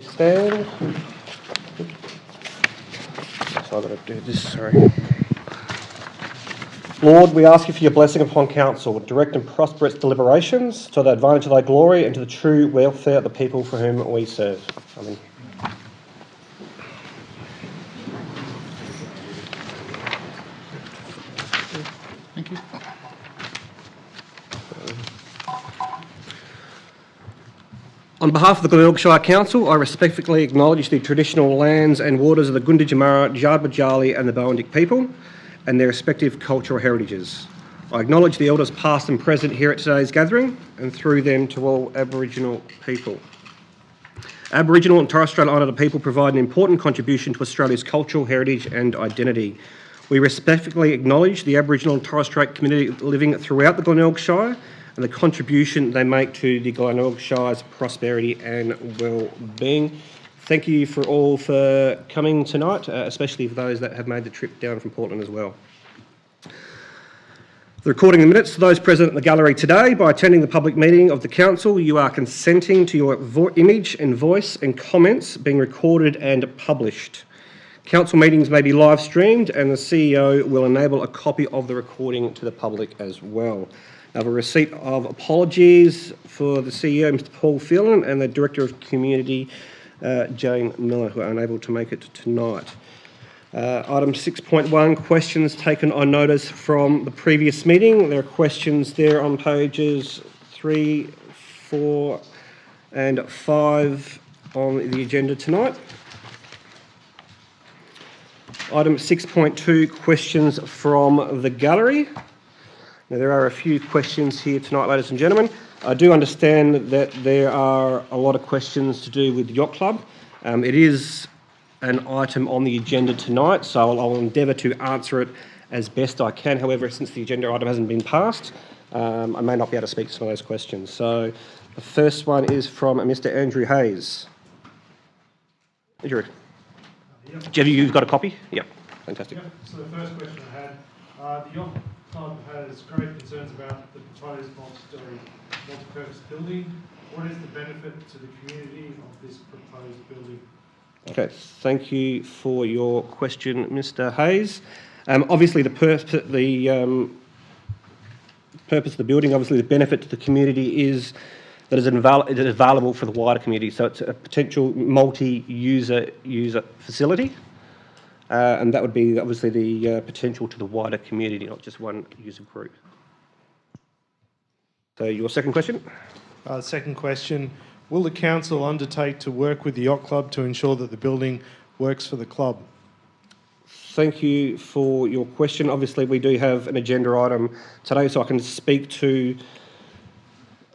Stand. So I've got to do this, sorry. Lord, we ask you for your blessing upon council. Direct and prosper its deliberations to the advantage of thy glory and to the true welfare of the people for whom we serve. Amen. Thank you. On behalf of the Glenelg Shire Council, I respectfully acknowledge the traditional lands and waters of the Gunditjmara, Jardbajali and the Boandik people and their respective cultural heritages. I acknowledge the elders past and present here at today's gathering and through them to all Aboriginal people. Aboriginal and Torres Strait Islander people provide an important contribution to Australia's cultural heritage and identity. We respectfully acknowledge the Aboriginal and Torres Strait community living throughout the Glenelg Shire and the contribution they make to the Glenelg Shire's prosperity and well-being. Thank you for all for coming tonight, especially for those that have made the trip down from Portland as well. The recording of the minutes to those present in the gallery today. By attending the public meeting of the council, you are consenting to your image and voice and comments being recorded and published. Council meetings may be live streamed and the CEO will enable a copy of the recording to the public as well. I have a receipt of apologies for the CEO, Mr. Paul Phelan, and the Director of Community, Jane Miller, who are unable to make it tonight. Item 6.1, questions taken on notice from the previous meeting. There are questions there on pages 3, 4 and 5 on the agenda tonight. Item 6.2, questions from the gallery. Now, there are a few questions here tonight, ladies and gentlemen. I do understand that there are a lot of questions to do with the Yacht Club. It is an item on the agenda tonight, so I'll endeavour to answer it as best I can. However, since the agenda item hasn't been passed, I may not be able to speak to some of those questions. So the first one is from Mr. Andrew Hayes. Andrew, you've got a copy? Yep, fantastic. Yep. So the first question I had, the Yacht Club has great concerns about the proposed multi-purpose building. What is the benefit to the community of this proposed building? Okay, thank you for your question, Mr. Hayes. Obviously, the purpose of the building, obviously the benefit to the community is that it is available for the wider community. So it's a potential multi-user facility. And that would be obviously the potential to the wider community, not just one user group. So your second question? Second question, will the council undertake to work with the Yacht Club to ensure that the building works for the club? Thank you for your question. Obviously, we do have an agenda item today, so I can speak to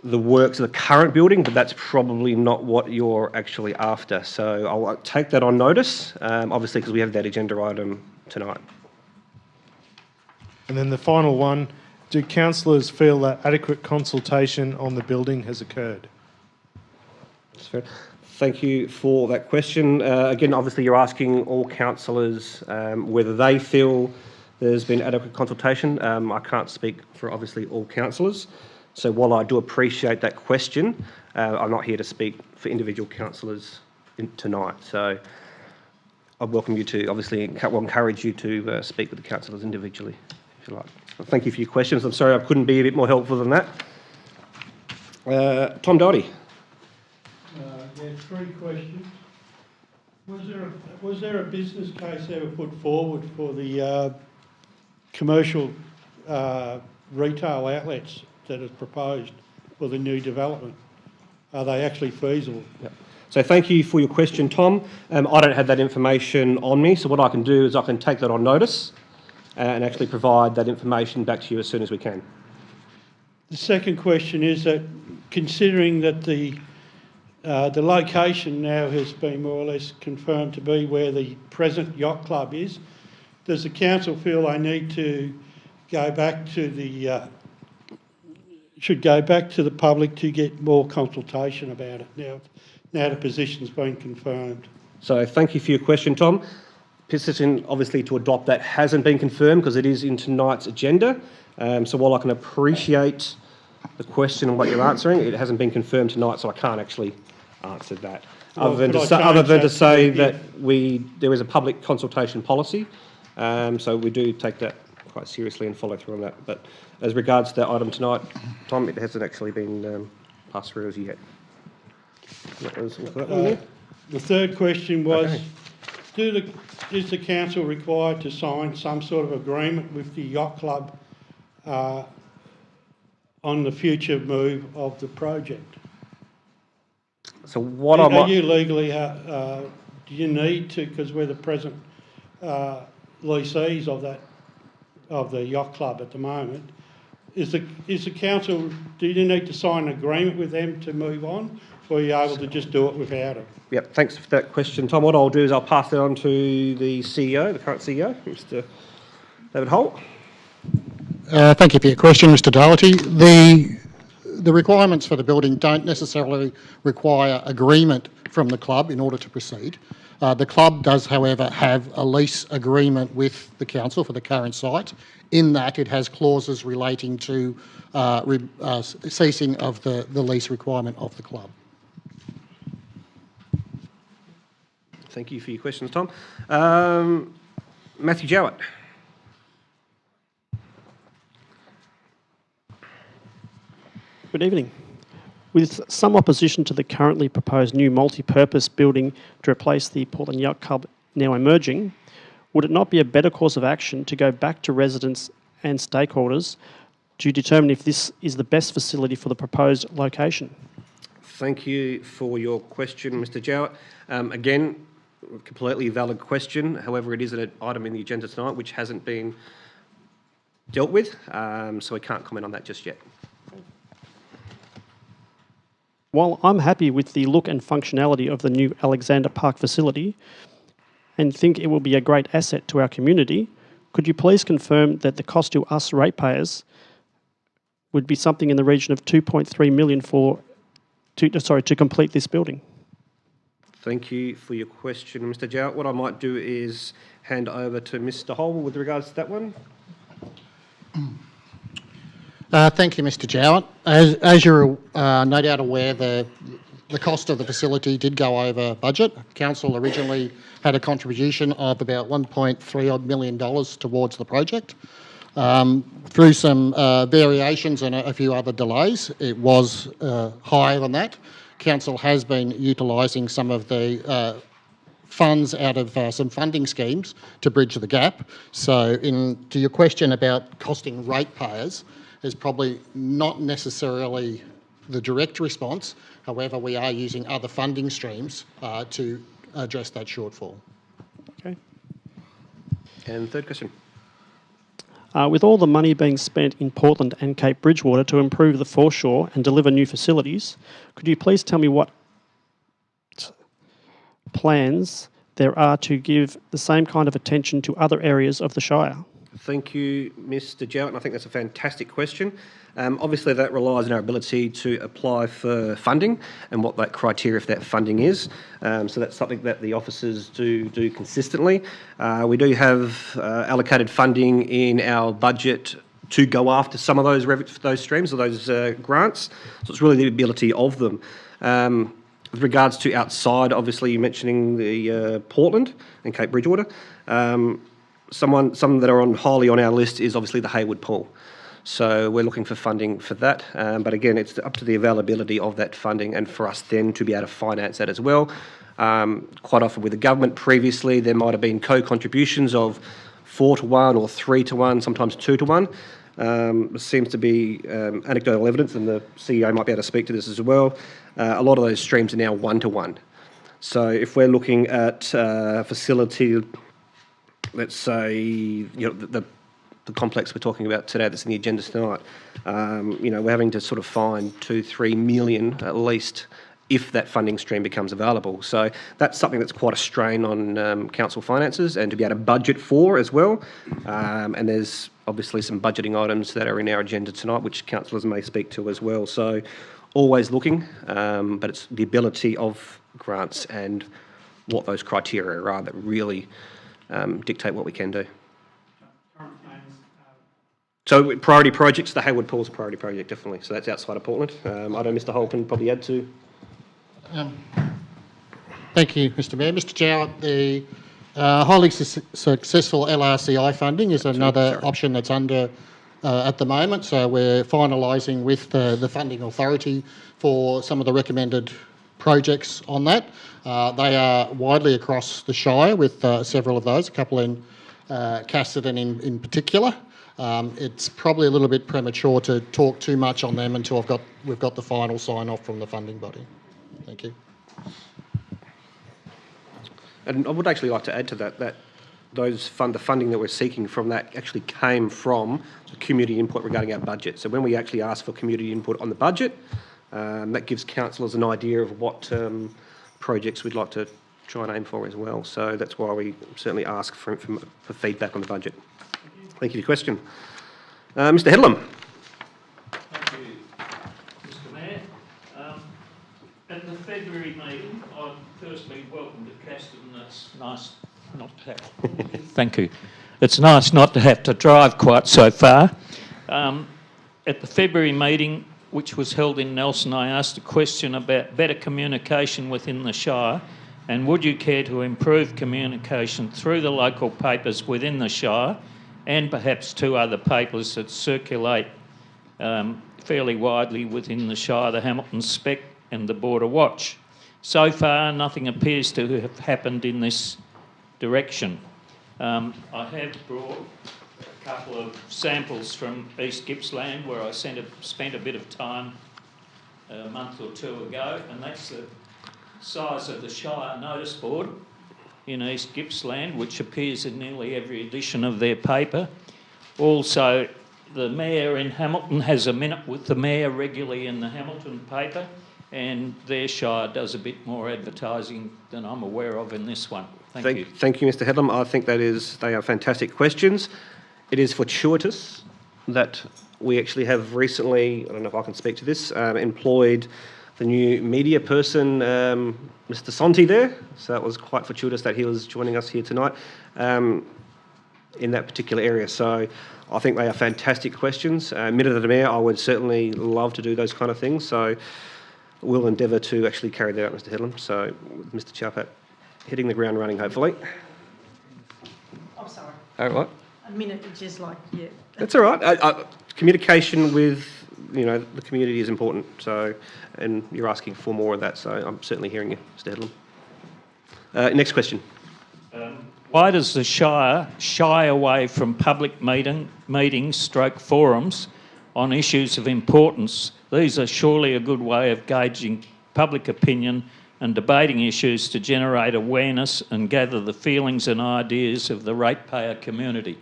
the works of the current building, but that's probably not what you're actually after. So I'll take that on notice, obviously, because we have that agenda item tonight. And then the final one, do councillors feel that adequate consultation on the building has occurred? That's fair. Thank you for that question. Again, obviously, you're asking all councillors whether they feel there's been adequate consultation. I can't speak for, obviously, all councillors. So while I do appreciate that question, I'm not here to speak for individual councillors tonight. So I welcome you to, obviously, encourage you to speak with the councillors individually, if you like. Well, thank you for your questions. I'm sorry I couldn't be a bit more helpful than that. Tom Doherty. Yeah, 3 questions. Was there a business case ever put forward for the commercial retail outlets that is proposed for the new development? Are they actually feasible? Yep. So thank you for your question, Tom. I don't have that information on me, so what I can do is I can take that on notice and actually provide that information back to you as soon as we can. The second question is that, considering that the location now has been more or less confirmed to be where the present yacht club is, does the council feel they need to go back to the public to get more consultation about it now the position's been confirmed? So thank you for your question, Tom. Position, obviously, to adopt that hasn't been confirmed because it is in tonight's agenda. So while I can appreciate the question and what you're answering, it hasn't been confirmed tonight, so I can't actually answer that. other than to say that there is a public consultation policy, so we do take that quite seriously and follow through on that. But as regards to that item tonight, Tom, it hasn't actually been passed through as yet. That was that one there. The third question was, Okay. is the council required to sign some sort of agreement with the yacht club on the future move of the project? So what Are you legally, do you need to, because we're the present lessees of the yacht club at the moment, is the council, do you need to sign an agreement with them to move on, or are you able to just do it without it? Yep, thanks for that question, Tom. What I'll do is I'll pass it on to the CEO, the current CEO, Mr. David Holt. Thank you for your question, Mr. Doherty. The requirements for the building don't necessarily require agreement from the club in order to proceed. The club does, however, have a lease agreement with the council for the current site, in that it has clauses relating to ceasing of the lease requirement of the club. Thank you for your questions, Tom. Matthew Jowett. Good evening. With some opposition to the currently proposed new multi-purpose building to replace the Portland Yacht Club now emerging, would it not be a better course of action to go back to residents and stakeholders to determine if this is the best facility for the proposed location? Thank you for your question, Mr. Jowett. Again, completely valid question. However, it is an item in the agenda tonight which hasn't been dealt with, so we can't comment on that just yet. While I'm happy with the look and functionality of the new Alexander Park facility and think it will be a great asset to our community, could you please confirm that the cost to us ratepayers would be something in the region of $2.3 million to complete this building? Thank you for your question, Mr. Jowett. What I might do is hand over to Mr. Holman with regards to that one. Thank you, Mr. Jowett. As you're no doubt aware, the cost of the facility did go over budget. Council originally had a contribution of about $1.3 million towards the project. Through some variations and a few other delays, it was higher than that. Council has been utilising some of the funds out of some funding schemes to bridge the gap. So to your question about costing ratepayers, is probably not necessarily the direct response. However, we are using other funding streams to address that shortfall. Okay. And third question. With all the money being spent in Portland and Cape Bridgewater to improve the foreshore and deliver new facilities, could you please tell me what plans there are to give the same kind of attention to other areas of the Shire? Thank you, Mr. Jowett, and I think that's a fantastic question. Obviously, that relies on our ability to apply for funding and what that criteria for that funding is. So that's something that the officers do consistently. We do have allocated funding in our budget to go after some of those streams or those grants. So it's really the ability of them. With regards to outside, obviously, you're mentioning the Portland and Cape Bridgewater. Some that are highly on our list is obviously the Hayward Pool. So we're looking for funding for that. But again, it's up to the availability of that funding and for us then to be able to finance that as well. Quite often with the government previously, there might have been co-contributions of 4-to-1 or 3-to-1, sometimes 2-to-1. There seems to be anecdotal evidence, and the CEO might be able to speak to this as well. A lot of those streams are now 1-to-1. So if we're looking at facility, let's say, the complex we're talking about today that's in the agenda tonight, we're having to sort of find 2-3 million at least if that funding stream becomes available. So that's something that's quite a strain on council finances and to be able to budget for as well. And there's obviously some budgeting items that are in our agenda tonight which councillors may speak to as well. So always looking, but it's the ability of grants and what those criteria are that really dictate what we can do. So priority projects, the Hayward Pool's a priority project, definitely. So that's outside of Portland. I know Mr. Hull can probably add to. Thank you, Mr Mayor. Mr Jowett, the highly successful LRCI funding is another option that's under at the moment. So we're finalising with the funding authority for some of the recommended projects on that. They are widely across the Shire with several of those, a couple in Casterton in particular. It's probably a little bit premature to talk too much on them until we've got the final sign-off from the funding body. Thank you. And I would actually like to add to that the funding that we're seeking from that actually came from the community input regarding our budget. So when we actually ask for community input on the budget, that gives councillors an idea of what projects we'd like to try and aim for as well. So that's why we certainly ask for feedback on the budget. Thank you for your question. Mr Headlam. Thank you, Mr Mayor. At the February meeting, I firstly welcomed to Casterton. It's nice not to have. Thank you. It's nice not to have to drive quite so far. At the February meeting, which was held in Nelson, I asked a question about better communication within the Shire, and would you care to improve communication through the local papers within the Shire and perhaps 2 other papers that circulate fairly widely within the Shire, the Hamilton Spec and the Border Watch. So far, nothing appears to have happened in this direction. I have brought a couple of samples from East Gippsland where I spent a bit of time a month or 2 ago, and that's the size of the Shire notice board in East Gippsland, which appears in nearly every edition of their paper. Also, the Mayor in Hamilton has a minute with the Mayor regularly in the Hamilton paper, and their Shire does a bit more advertising than I'm aware of in this one. Thank you. Thank you, Mr Headlam. I think they are fantastic questions. It is fortuitous that we actually have recently, I don't know if I can speak to this, employed the new media person, Mr Santi there. So it was quite fortuitous that he was joining us here tonight in that particular area. So I think they are fantastic questions. Minute of the Mayor, I would certainly love to do those kind of things. So we'll endeavour to actually carry that out, Mr Headlam. So with Mr Chapat hitting the ground running, hopefully. I'm sorry. All right. A minute, it's just like, yeah. That's all right. Communication with, the community is important. So, and you're asking for more of that. So I'm certainly hearing you, Mr Headlam. Next question. Why does the Shire shy away from public meetings, forums on issues of importance? These are surely a good way of gauging public opinion and debating issues to generate awareness and gather the feelings and ideas of the ratepayer community.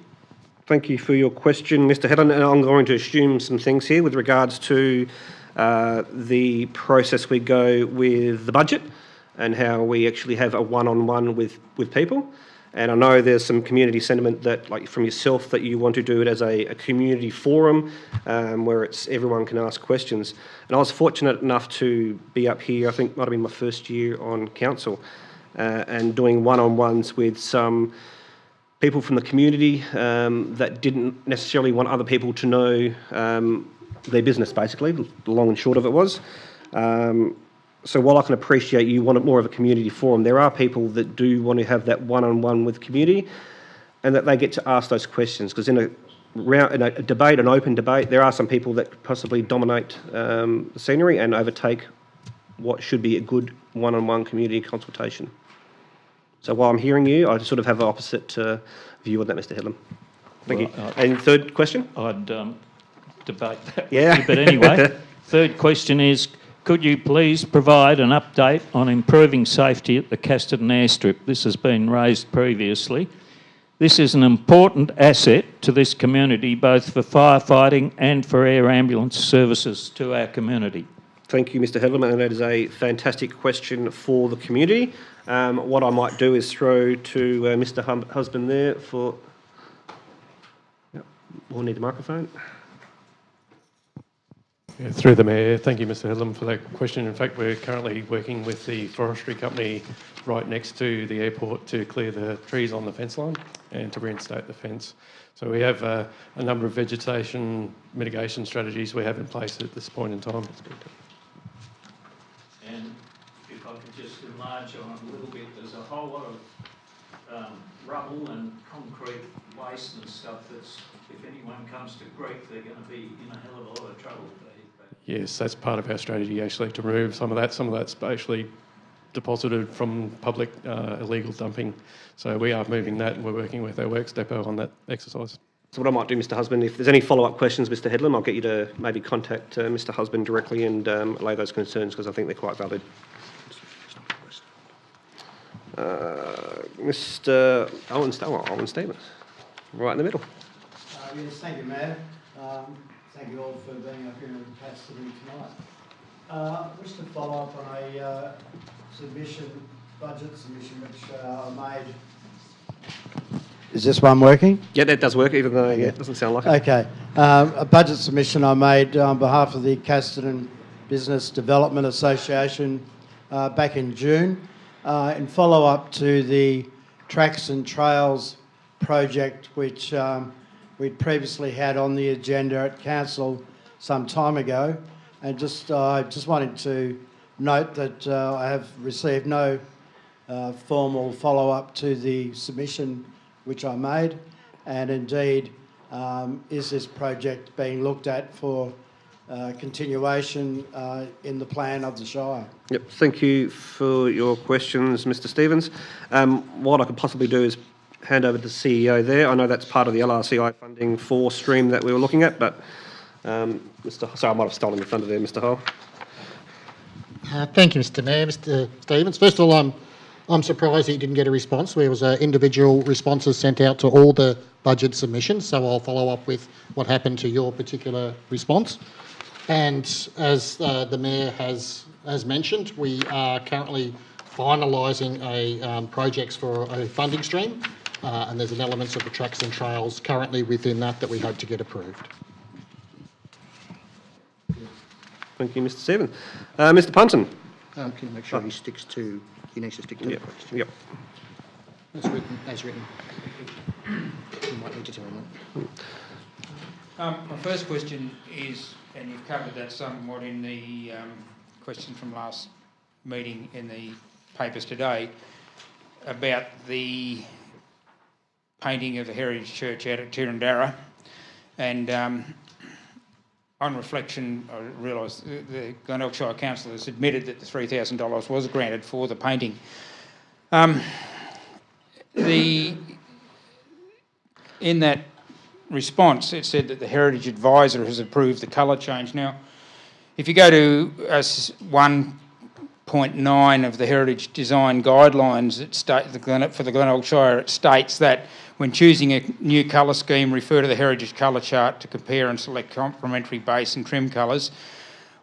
Thank you for your question, Mr Headlam. And I'm going to assume some things here with regards to the process we go with the budget and how we actually have a one-on-one with people. And I know there's some community sentiment that, like from yourself, that you want to do it as a community forum where everyone can ask questions. And I was fortunate enough to be up here, I think it might have been my first year on council, and doing one-on-ones with some people from the community that didn't necessarily want other people to know their business, basically. The long and short of it was. So while I can appreciate you want more of a community forum, there are people that do want to have that one-on-one with the community and that they get to ask those questions. Because in a debate, an open debate, there are some people that could possibly dominate the scenery and overtake what should be a good one-on-one community consultation. So while I'm hearing you, I sort of have the opposite view on that, Mr Headlam. Thank you. And third question? I'd debate that Yeah. with you, but anyway, third question is, could you please provide an update on improving safety at the Casterton airstrip? This has been raised previously. This is an important asset to this community, both for firefighting and for air ambulance services to our community. Thank you, Mr Headlam, and that is a fantastic question for the community. What I might do is throw to Mr Husband there for... Yep, we'll need the microphone. Yeah, through the Mayor, thank you, Mr Headlam, for that question. In fact, we're currently working with the forestry company right next to the airport to clear the trees on the fence line and to reinstate the fence. So we have a number of vegetation mitigation strategies we have in place at this point in time. And if I could just enlarge on it a little bit. There's a whole lot of rubble and concrete waste and stuff that's, if anyone comes to grief, they're going to be in a hell of a lot of trouble if they hit that. Yes, that's part of our strategy actually to remove some of that. Some of that's actually deposited from public illegal dumping. So we are moving that, and we're working with our Works Depot on that exercise. So what I might do, Mr Husband, if there's any follow-up questions, Mr Headlam, I'll get you to maybe contact Mr Husband directly and allay those concerns, because I think they're quite valid. Mr Owen Stevens, right in the middle. Yes, thank you, Mayor. Thank you all for being up here in capacity tonight. I wish to follow up on a budget submission which I made. Is this one working? Yeah, that does work, even though it doesn't sound like it. Okay. A budget submission I made on behalf of the Casterton Business Development Association back in June in follow-up to the Tracks and Trails project which we'd previously had on the agenda at Council some time ago. And I just wanted to note that I have received no formal follow-up to the submission which I made, and indeed is this project being looked at for continuation in the plan of the Shire? Yep, thank you for your questions, Mr Stevens. What I could possibly do is hand over to the CEO there. I know that's part of the LRCI funding 4 stream that we were looking at, but sorry, I might have stolen the thunder there, Mr Hole. Thank you, Mr Mayor. Mr Stevens, first of all, I'm surprised that you didn't get a response. There was individual responses sent out to all the budget submissions, so I'll follow up with what happened to your particular response. And as the Mayor has mentioned, we are currently finalising projects for a funding stream, and there's an element of the Tracks and Trails currently within that we hope to get approved. Thank you, Mr Stevens. Mr Punton. Can you make sure he needs to stick to Yep. the question? Yep. As written. You might need to tell him that. My first question is, and you've covered that somewhat in the question from last meeting in the papers today, about the painting of the Heritage Church out at Tirrandarra. And on reflection, I realised the Glenelg Shire Council has admitted that the $3,000 was granted for the painting. In that response, it said that the Heritage Advisor has approved the colour change. Now, if you go to 1.9 of the Heritage Design Guidelines for the Glenelg Shire, it states that when choosing a new colour scheme, refer to the Heritage Colour Chart to compare and select complementary base and trim colours.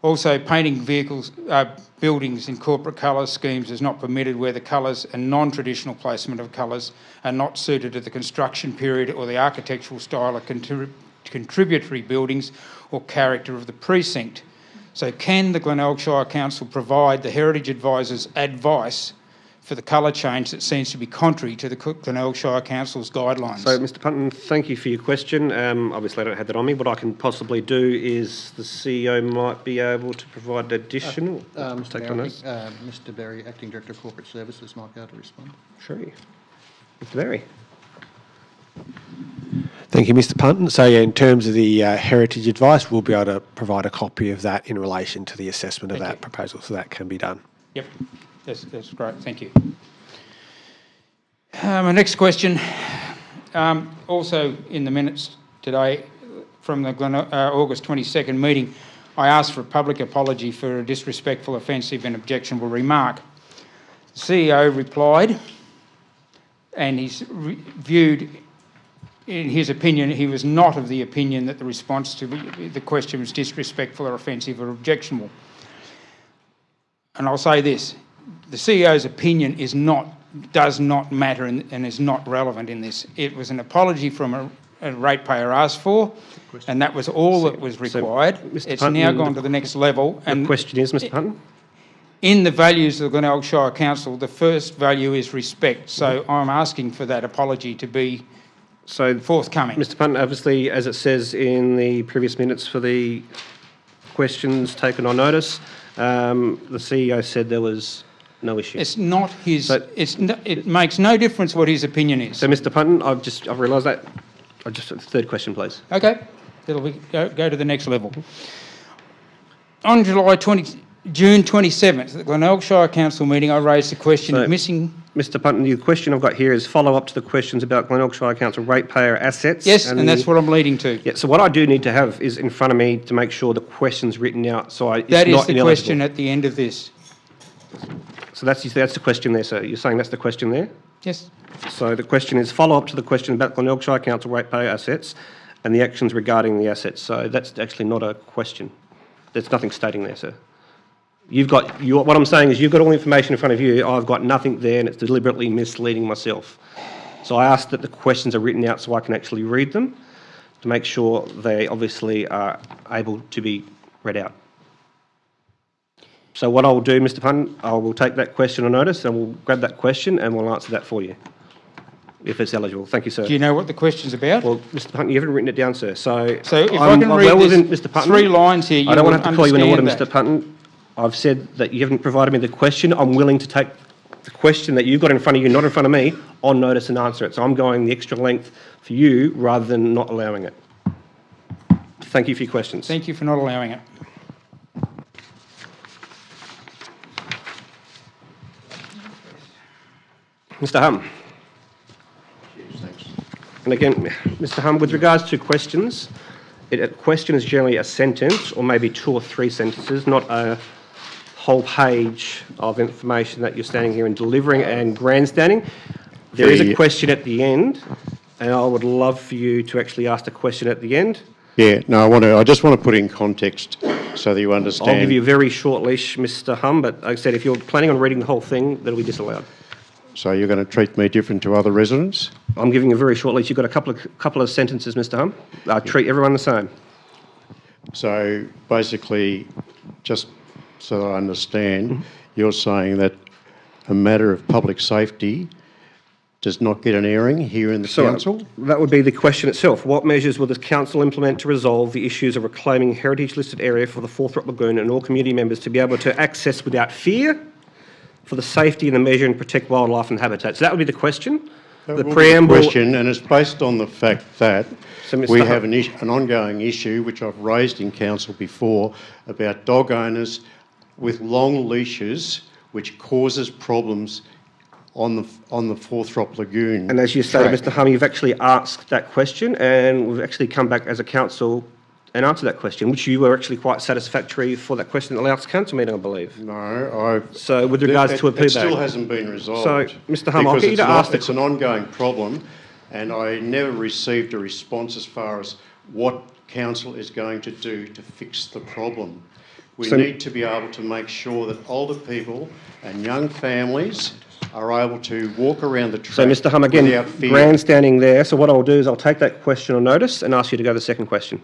Also, painting buildings in corporate colour schemes is not permitted where the colours and non-traditional placement of colours are not suited to the construction period or the architectural style of contributory buildings or character of the precinct. So can the Glenelg Shire Council provide the Heritage Advisor's advice for the colour change that seems to be contrary to the Glenelg Shire Council's guidelines? So, Mr Punton, thank you for your question. Obviously, I don't have that on me. What I can possibly do is the CEO might be able to provide additional... Mr. Mayor, Mr Berry, Acting Director of Corporate Services, might be able to respond. Sure. Mr Berry. Thank you, Mr Punton. So, yeah, in terms of the heritage advice, we'll be able to provide a copy of that in relation to the assessment of that proposal, so that can be done. Yep, that's great, thank you. My next question, also in the minutes today from the August 22nd meeting, I asked for a public apology for a disrespectful, offensive and objectionable remark. The CEO replied, and he's viewed, in his opinion, he was not of the opinion that the response to the question was disrespectful or offensive or objectionable. And I'll say this, the CEO's opinion does not matter and is not relevant in this. It was an apology from a ratepayer asked for, and that was all that was required. It's now gone to the next level. And the question is, Mr Punton? In the values of the Glenelg Shire Council, the first value is respect. So I'm asking for that apology to be forthcoming. Mr Punton, obviously, as it says in the previous minutes for the questions taken on notice, the CEO said there was No issue. It's not his. So- It makes no difference what his opinion is. So, Mr. Punton, I've realised that. Third question, please. Okay, go to the next level. On June 27th, at the Glenelg Shire Council meeting, I raised the question of missing. Mr. Punton, the question I've got here is follow up to the questions about Glenelg Shire Council ratepayer assets. Yes, and that's what I'm leading to. Yeah, so what I do need to have is in front of me to make sure the question's written out, so it's That is not the ineligible. question at the end of this. So that's the question there, sir. You're saying that's the question there? Yes. So the question is follow up to the question about Glenelg Shire Council ratepayer assets and the actions regarding the assets. So that's actually not a question. There's nothing stating there, sir. What I'm saying is you've got all the information in front of you. I've got nothing there, and it's deliberately misleading myself. So I ask that the questions are written out so I can actually read them to make sure they obviously are able to be read out. So what I'll do, Mr. Punton, I will take that question on notice and we'll grab that question and we'll answer that for you, if it's eligible. Thank you, sir. Do you know what the question's about? Well, Mr. Punton, you haven't written it down, sir. So if I I'm can well read within this Mr. Punton. 3 lines here, I don't want to have to call you in order, understand Mr. Punton. I've said that you haven't provided me the question. I'm willing to take the question that you've got in front of you, not in front of me, on notice and answer it. So I'm going the extra length for you rather than not allowing it. Thank you for your questions. Thank you for not allowing it. Mr. Hum. And again, Mr. Hum, with regards to questions, a question is generally a sentence or maybe 2 or 3 sentences, not a whole page of information that you're standing here and delivering and grandstanding. There is a question at the end, and I would love for you to actually ask the question at the end. Yeah, no, I just want to put in context so that you understand. I'll give you a very short leash, Mr. Hum, but like I said, if you're planning on reading the whole thing, that'll be disallowed. So you're going to treat me different to other residents? I'm giving you a very short leash. You've got a couple of sentences, Mr. Hum. I treat everyone the same. So basically, just so that I understand, you're saying that a matter of public safety does not get an airing here in the council? That would be the question itself. What measures will the council implement to resolve the issues of reclaiming heritage-listed area for the Forthrop Lagoon and all community members to be able to access without fear for the safety and the measure and protect wildlife and habitat? So that would be the question. The preamble question, and it's based on the fact that we have an ongoing issue, which I've raised in council before, about dog owners with long leashes, which causes problems on the Forthrop Lagoon. And as you say, Mr. Hum, you've actually asked that question, and we've actually come back as a council and answered that question, which you were actually quite satisfactory for that question at the last council meeting, I believe. No, So with regards to a it still hasn't been resolved. So, Mr. Hum, I'll get you to ask it's an ongoing problem, and I never received a response as far as what council is going to do to fix the problem. We need to be able to make sure that older people and young families are able to walk around the track. So, Mr. Hum, again, without fear. grandstanding there. So what I'll do is I'll take that question on notice and ask you to go to the second question.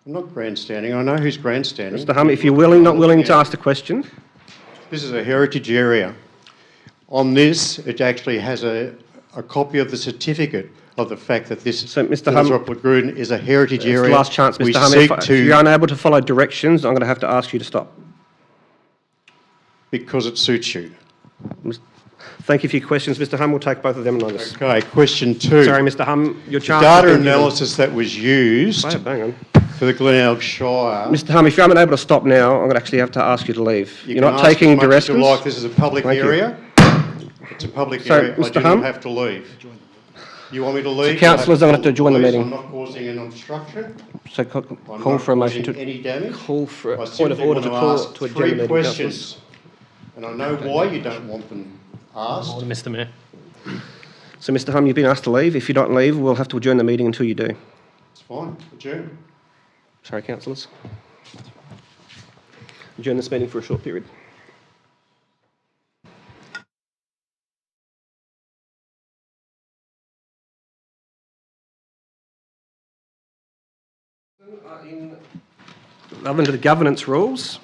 I'm not grandstanding. I know who's grandstanding. Mr. Hum, if you're not willing to ask the question. This is a heritage area. On this, it actually has a copy of the certificate of the fact that this Forthrop Lagoon is a heritage area. It's the last chance, Mr. Hum. If you're unable to follow directions, I'm going to have to ask you to stop. Because it suits you. Thank you for your questions, Mr. Hum. We'll take both of them on notice. Okay, question 2. Sorry, Mr. Hum, your chance. Data analysis that was used hang on. for the Glenelg Shire. Mr. Hum, if you're unable to stop now, I'm going to actually have to ask you to leave. You're not taking directions. Like this is a public area. It's a public area. Mr. I do Hum, not have to leave. You want me to leave? So councillors, I'm going to have to join the meeting. I'm not causing an obstruction. So call for a motion to any damage. Call for a point of order to call to adjourn the meeting. Questions, and I know why you don't want them asked. Mr. Mayor. So, Mr. Hum, you've been asked to leave. If you don't leave, we'll have to adjourn the meeting until you do. It's fine. Adjourn. Sorry, councillors. Adjourn this meeting for a short period. Relevant to the governance rules,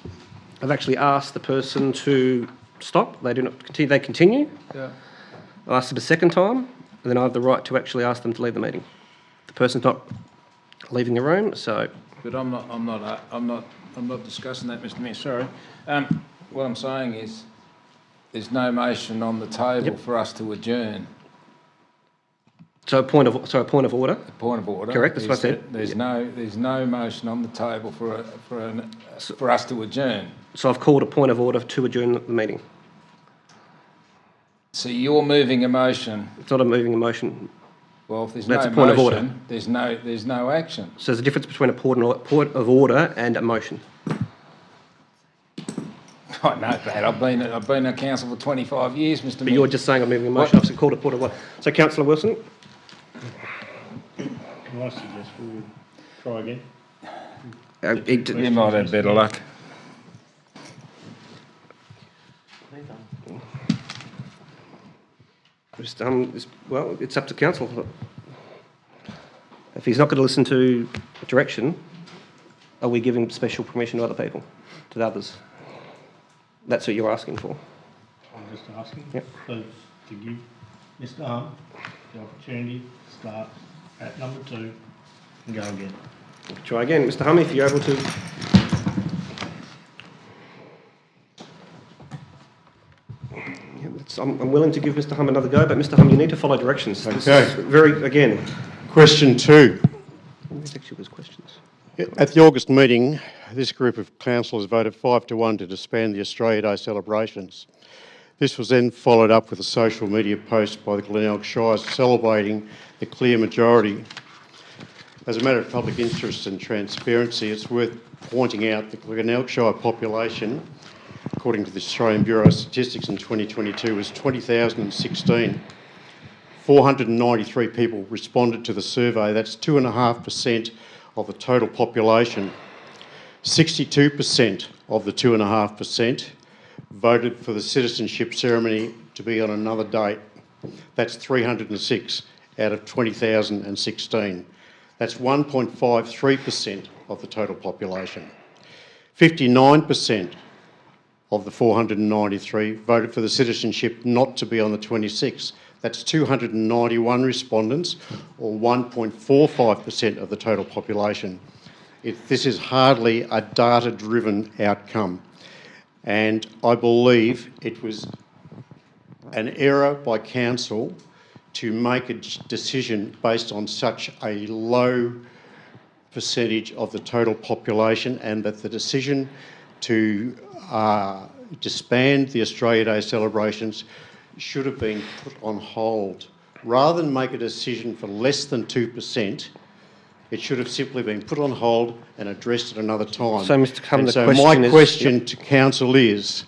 I've actually asked the person to stop. They do not continue. They continue. Yeah. I'll ask them a second time, and then I have the right to actually ask them to leave the meeting. The person's not leaving the room, so. But I'm not discussing that, Mr. Mayor. Sorry. What I'm saying is, there's no motion on the table for us to adjourn. So a point of order. A point of order. Correct. That's what I said. There's no motion on the table for us to adjourn. So I've called a point of order to adjourn the meeting. So you're moving a motion. It's not a moving a motion. Well, if there's That's no a point motion, of order. there's no action. So there's a difference between a point of order and a motion. I know that. I've been on council for 25 years, Mr. But you're just saying I'm moving a motion. I've called a point of order. So, Councillor Wilson. I suggest we would try again. You might have better luck. Well, it's up to council. If he's not going to listen to direction, are we giving special permission to other people, to the others? That's what you're asking for. I'm just asking. Yep. So to give Mr. Hunt the opportunity to start at number 2 and go again. Try again. Mr. Hum, if you're able to. I'm willing to give Mr. Hum another go, but Mr. Hum, you need to follow directions. Okay. Question 2. Questions. At the August meeting, this group of councillors voted 5-1 to disband the Australia Day celebrations. This was then followed up with a social media post by the Glenelg Shire celebrating the clear majority. As a matter of public interest and transparency, it's worth pointing out the Glenelg Shire population, according to the Australian Bureau of Statistics in 2022, was 2016. 493 people responded to the survey. That's 2.5% of the total population. 62% of the 2.5% voted for the citizenship ceremony to be on another date. That's 306 out of 20,016. That's 1.53% of the total population. 59% of the 493 voted for the citizenship not to be on the 26th. That's 291 respondents, or 1.45% of the total population. This is hardly a data-driven outcome. And I believe it was an error by council to make a decision based on such a low percentage of the total population, and that the decision to disband the Australia Day celebrations should have been put on hold. Rather than make a decision for less than 2%, it should have simply been put on hold and addressed at another time. So, Mr. Cummin, my question to council is,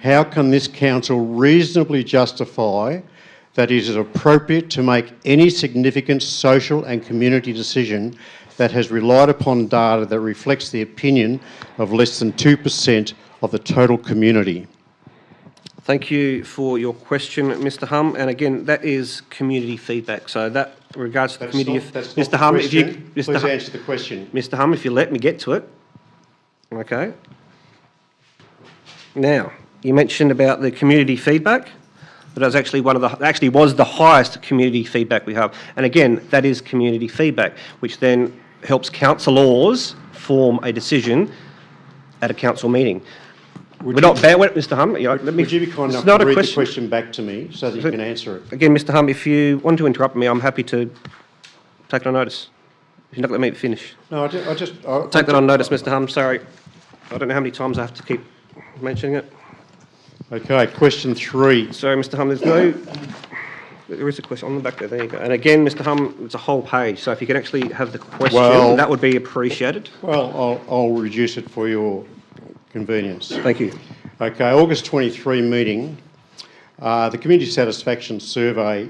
how can this council reasonably justify that it is appropriate to make any significant social and community decision that has relied upon data that reflects the opinion of less than 2% of the total community? Thank you for your question, Mr. Hum. And again, that is community feedback. So that regards to the community. Mr. Hum, if you please answer the question. Mr. Hum, if you let me get to it. Okay. Now, you mentioned about the community feedback. That was actually was the highest community feedback we have. And again, that is community feedback, which then helps councillors form a decision at a council meeting. We're not bad, Mr. Hum. Would you be kind enough to read the question back to me so that you can answer it? Again, Mr. Hum, if you want to interrupt me, I'm happy to take it on notice. If you're not going to let me finish. No, take that on notice, Mr. Hum. Sorry. I don't know how many times I have to keep mentioning it. Okay, question 3. Sorry, Mr. Hum, there is a question on the back there. There you go. And again, Mr. Hum, it's a whole page. So if you can actually have the question, that would be appreciated. Well, I'll reduce it for your convenience. Thank you. Okay, August 23 meeting, the community satisfaction survey,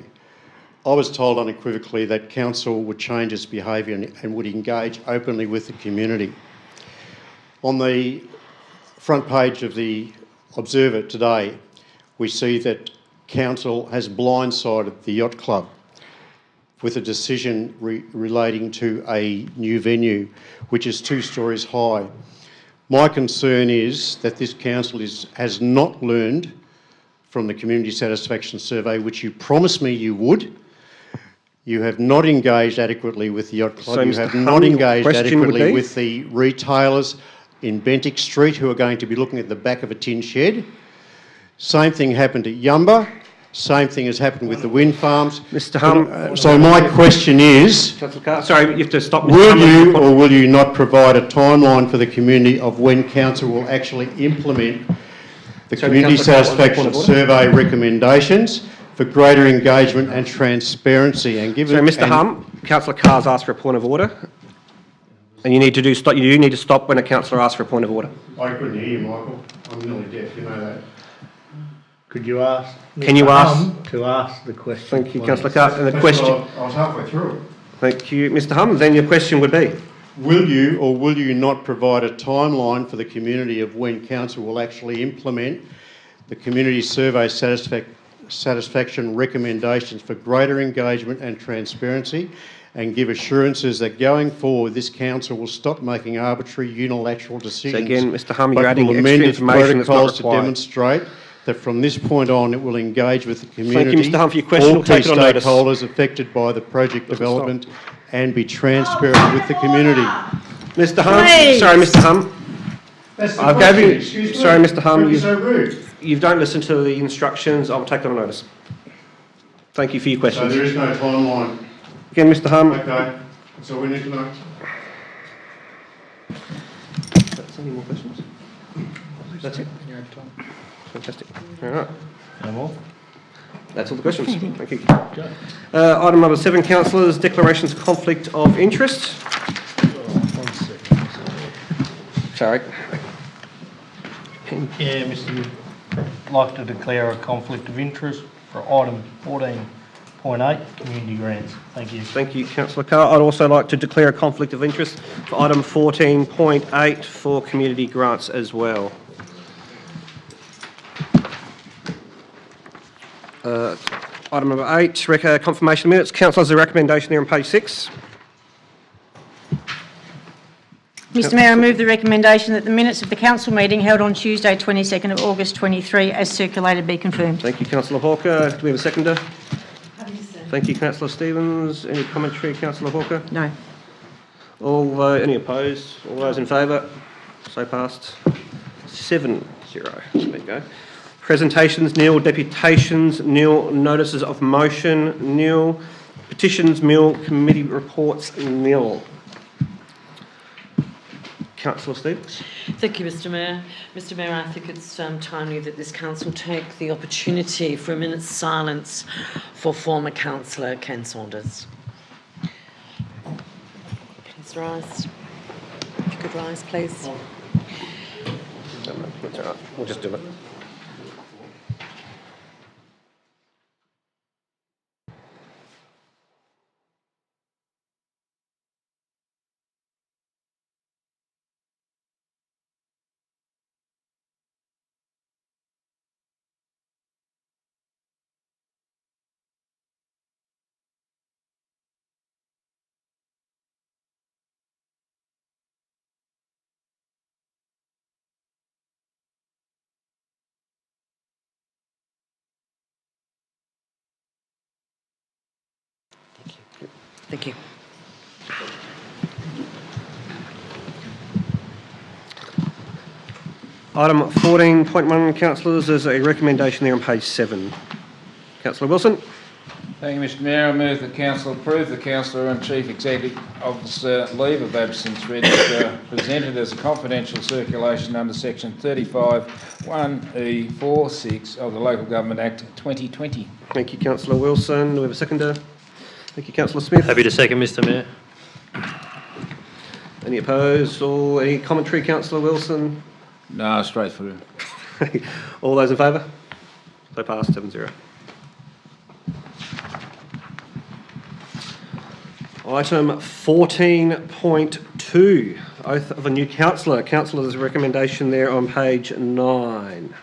I was told unequivocally that council would change its behaviour and would engage openly with the community. On the front page of the Observer today, we see that council has blindsided the yacht club with a decision relating to a new venue, which is 2 stories high. My concern is that this council has not learned from the community satisfaction survey, which you promised me you would. You have not engaged adequately with the yacht club. So, you have not engaged adequately with the retailers in Bentinck Street who are going to be looking at the back of a tin shed. Same thing happened at Yumba. Same thing has happened with the wind farms. Mr. Hum. So my question is, Councillor Carr, sorry, you have to stop. will you or will you not provide a timeline for the community of when council will actually implement the community satisfaction survey recommendations for greater engagement and transparency? And give Mr. Hum, Councillor Carr's asked for a point of order, and you need to you need to stop when a councillor asks for a point of order. I couldn't hear you, Michael. I'm nearly deaf. You know that. Could you ask? Can you ask to ask the question? Thank you, Councillor Carr. And the question. I was halfway through it. Thank you, Mr. Hum. Then your question would be. Will you or will you not provide a timeline for the community of when council will actually implement the community survey satisfaction recommendations for greater engagement and transparency, and give assurances that going forward this council will stop making arbitrary unilateral decisions? So again, Mr. Hum, you're adding extra information that's not protocols to required. demonstrate that from this point on it will engage with the community, Thank you, Mr. Hum, for your question. all We'll key take it on notice. stakeholders affected by the project development, and be transparent with the community. Mr. Hum, Please. sorry, Mr. Hum. That's the I've question. given you, Excuse me. sorry, Mr. Hum, Don't be so rude. you don't listen to the instructions. I'll take it on notice. Thank you for your So questions. there is no timeline. Again, Mr. Hum. Okay. That's all we need to know. That's any more questions? That's it? Fantastic. All right. No more? That's all the questions. Thank you. Item number 7, councillors, declarations of conflict of interest. Sorry. Yeah, Mr. I'd like to declare a conflict of interest for item 14.8, community grants. Thank you. Thank you, Councillor Carr. I'd also like to declare a conflict of interest for item 14.8 for community grants as well. Item number 8, confirmation minutes. Councillors, the recommendation there on page 6. Mr Mayor, I move the recommendation that the minutes of the council meeting held on Tuesday, 22nd of August 23, as circulated, be confirmed. Thank you, Councillor Hawker. Do we have a seconder? Thank you, Councillor Stevens. Any commentary, Councillor Hawker? No. Any opposed? All those in favour? So passed. 7-0. There you go. Presentations, nil. Deputations, nil. Notices of motion, nil. Petitions, nil. Committee reports, nil. Councillor Stevens. Thank you, Mr Mayor. Mr Mayor, I think it's timely that this council take the opportunity for a minute's silence for former councillor Ken Saunders. Please rise. If you could rise, please. That's all right. We'll just do it. Thank you. Item 14.1, councillors, there's a recommendation there on page 7. Councillor Wilson. Thank you, Mr Mayor. I move that council approve the councillor and chief executive officer leave of absence register presented as a confidential circulation under section 35(1)(e)(4)(6) of the Local Government Act 2020. Thank you, Councillor Wilson. Do we have a seconder? Thank you, Councillor Smith. Happy to second, Mr Mayor. Any opposed or any commentary, Councillor Wilson? No, straight through. All those in favour? So passed, 7-0. Item 14.2, oath of a new councillor. Councillor's recommendation there on page 9.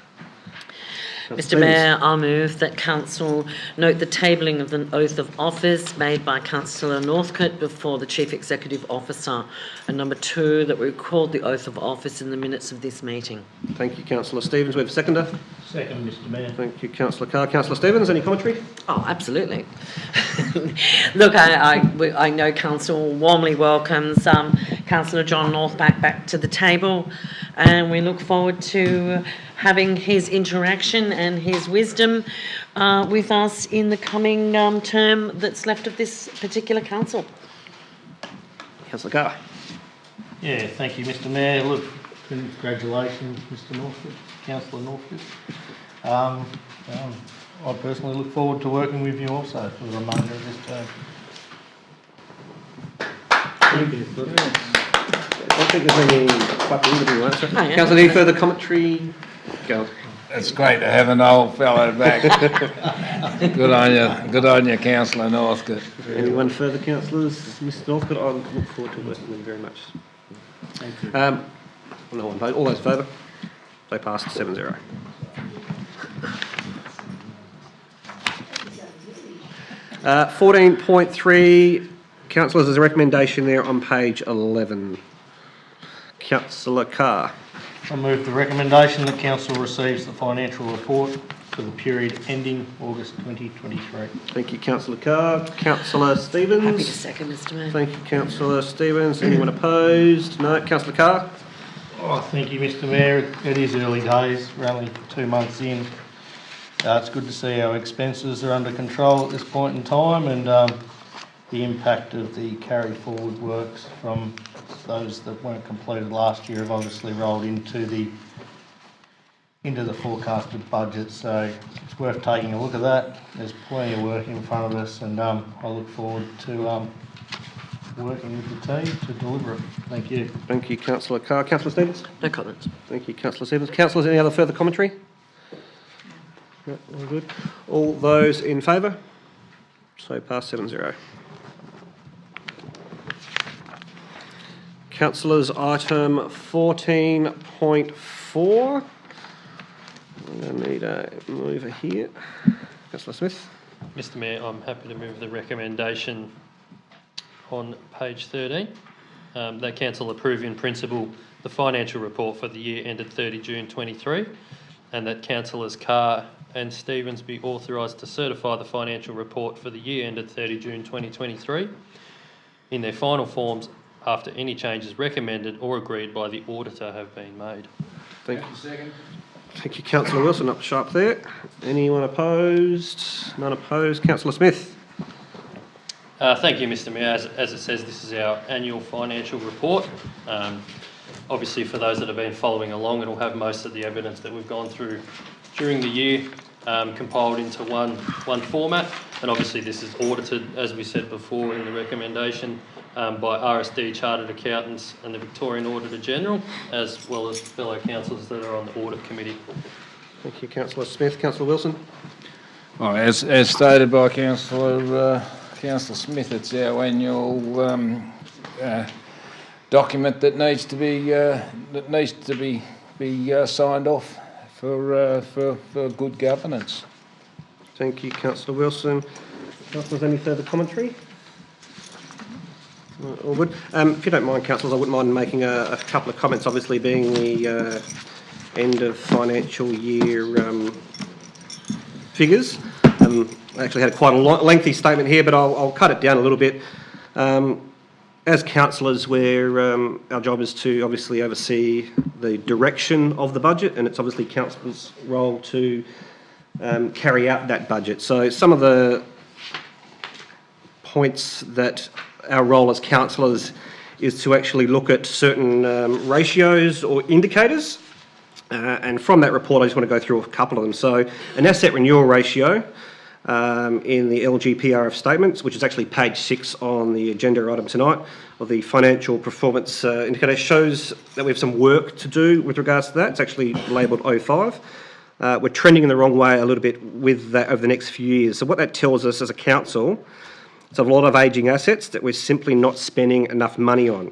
Mr Mayor, I'll move that council note the tabling of the oath of office made by Councillor Northcote before the Chief Executive Officer, and number 2, that we record the oath of office in the minutes of this meeting. Thank you, Councillor Stevens. We have a seconder. Second, Mr Mayor. Thank you, Councillor Carr. Councillor Stevens, any commentary? Oh, absolutely. Look, I know Council warmly welcomes Councillor John Northback back to the table, and we look forward to having his interaction and his wisdom with us in the coming term that's left of this particular council. Councillor Carr. Yeah, thank you, Mr Mayor. Look, congratulations, Mr Northcote, Councillor Northcote. I personally look forward to working with you also for the remainder of this term. Thank you. I think there's any answer. Councillor, any further commentary? Go. It's great to have an old fellow back. Good on you, Councillor Northcote. Anyone further, councillors? Mr Northcote, I look forward to working with you very much. Thank you. No one vote. All those in favour? They passed 7-0. Uh, 14.3, councillors, there's a recommendation there on page 11. Councillor Carr. I move the recommendation that Council receives the financial report for the period ending August 2023. Thank you, Councillor Carr. Councillor Stevens. Happy to second, Mr Mayor. Thank you, Councillor Stevens. Anyone opposed? No. Councillor Carr. Oh, thank you, Mr Mayor. It is early days. We're only 2 months in. It's good to see our expenses are under control at this point in time, and the impact of the carry forward works from those that weren't completed last year have obviously rolled into the forecasted budget. So it's worth taking a look at that. There's plenty of work in front of us, and I look forward to working with the team to deliver it. Thank you. Thank you, Councillor Carr. Councillor Stevens? No comments. Thank you, Councillor Stevens. Councillors, any other further commentary? No, all good. All those in favour? So pass 7-0. Councillors, item 14.4. I'm going to need a mover here. Councillor Smith. Mr Mayor, I'm happy to move the recommendation on page 13. That council approve in principle the financial report for the year ended 30 June 23, and that councillors Carr and Stevens be authorised to certify the financial report for the year ended 30 June 2023 in their final forms after any changes recommended or agreed by the auditor have been made. Thank you. Second. Thank you, Councillor Wilson. Up sharp there. Anyone opposed? None opposed. Councillor Smith. Thank you, Mr Mayor. As it says, this is our annual financial report. Obviously, for those that have been following along, it'll have most of the evidence that we've gone through during the year compiled into one format. And obviously, this is audited, as we said before in the recommendation, by RSD Chartered Accountants and the Victorian Auditor General, as well as fellow councillors that are on the Audit Committee. Thank you, Councillor Smith. Councillor Wilson. Well, as stated by Councillor Smith, it's our annual document that needs to be signed off for good governance. Thank you, Councillor Wilson. Councillors, any further commentary? All good. If you don't mind, councillors, I wouldn't mind making a couple of comments. Obviously, being the end of financial year figures. I actually had quite a lengthy statement here, but I'll cut it down a little bit. As councillors, our job is to obviously oversee the direction of the budget, and it's obviously councillors' role to carry out that budget. So some of the points that our role as councillors is to actually look at certain ratios or indicators, and from that report I just want to go through a couple of them. So an asset renewal ratio in the LGPRF statements, which is actually page 6 on the agenda item tonight of the financial performance indicator, shows that we have some work to do with regards to that. It's actually labelled 05. We're trending in the wrong way a little bit with that over the next few years. So what that tells us as a council, it's a lot of ageing assets that we're simply not spending enough money on.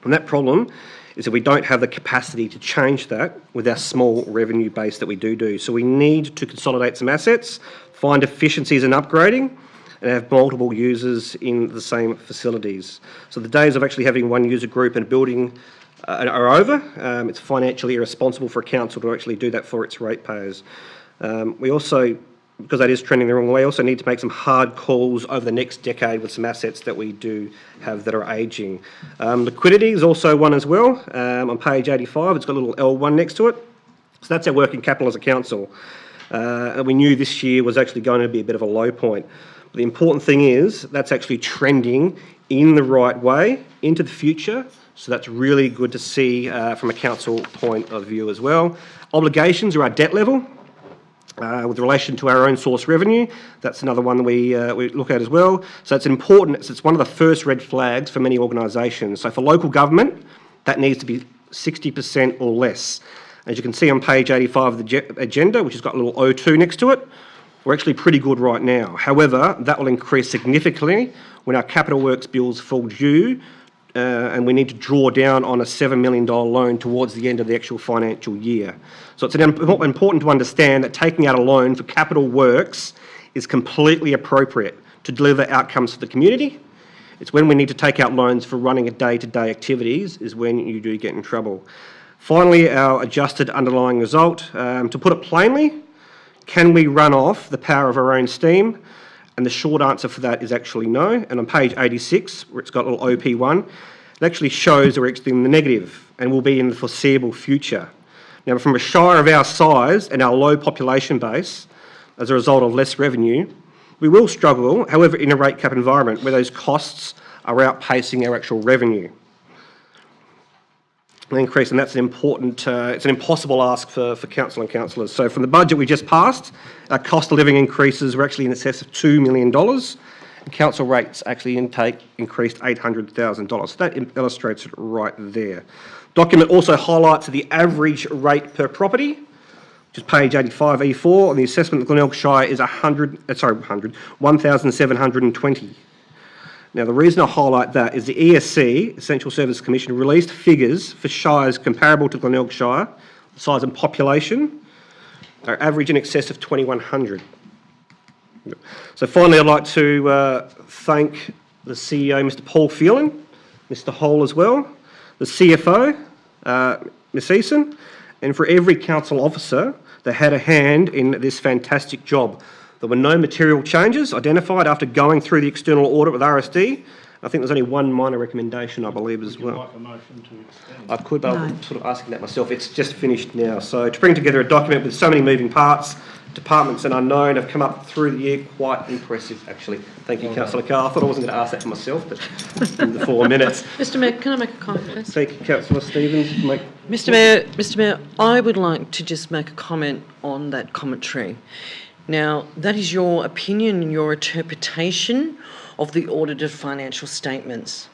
And that problem is that we don't have the capacity to change that with our small revenue base that we do. So we need to consolidate some assets, find efficiencies in upgrading, and have multiple users in the same facilities. So the days of actually having one user group and building are over. It's financially irresponsible for a council to actually do that for its ratepayers. We also, because that is trending the wrong way, also need to make some hard calls over the next decade with some assets that we do have that are ageing. Liquidity is also one as well. On page 85, it's got a little L1 next to it. So that's our working capital as a council. And we knew this year was actually going to be a bit of a low point. But the important thing is that's actually trending in the right way into the future. So that's really good to see from a council point of view as well. Obligations are our debt level. With relation to our own source revenue, that's another one we look at as well. So it's important, it's one of the first red flags for many organisations. So for local government, that needs to be 60% or less. As you can see on page 85 of the agenda, which has got a little O2 next to it, we're actually pretty good right now. However, that will increase significantly when our capital works bills fall due and we need to draw down on a $7 million loan towards the end of the actual financial year. So it's important to understand that taking out a loan for capital works is completely appropriate to deliver outcomes for the community. It's when we need to take out loans for running a day-to-day activities is when you do get in trouble. Finally, our adjusted underlying result. To put it plainly, can we run off the power of our own steam? And the short answer for that is actually no. And on page 86, where it's got a little OP1, it actually shows that we're actually in the negative and will be in the foreseeable future. Now, from a shire of our size and our low population base, as a result of less revenue, we will struggle, however, in a rate cap environment where those costs are outpacing our actual revenue. An increase, and that's an important, it's an impossible ask for council and councillors. So from the budget we just passed, our cost of living increases were actually in excess of $2 million, and council rates actually increased $800,000. So that illustrates it right there. Document also highlights the average rate per property, which is page 85E4, and the assessment of Glenelg Shire is 1,720. Now, the reason I highlight that is the ESC, Essential Service Commission, released figures for shires comparable to Glenelg Shire, the size and population, are average in excess of 2,100. So finally, I'd like to thank the CEO, Mr Paul Phelan, Mr Hole as well, the CFO, Ms Eason, and for every council officer that had a hand in this fantastic job. There were no material changes identified after going through the external audit with RSD. I think there's only one minor recommendation, I believe, as well. Would you like a motion to extend? I could, but I'm sort of asking that myself. It's just finished now. So to bring together a document with so many moving parts, departments and unknown have come up through the year. Quite impressive, actually. Thank you, Councillor Carr. I thought I wasn't going to ask that for myself, but in the 4 minutes. Mr Mayor, can I make a comment, please? Thank you, Councillor Stevens. Mr Mayor, I would like to just make a comment on that commentary. Now, that is your opinion and your interpretation of the audited financial statements.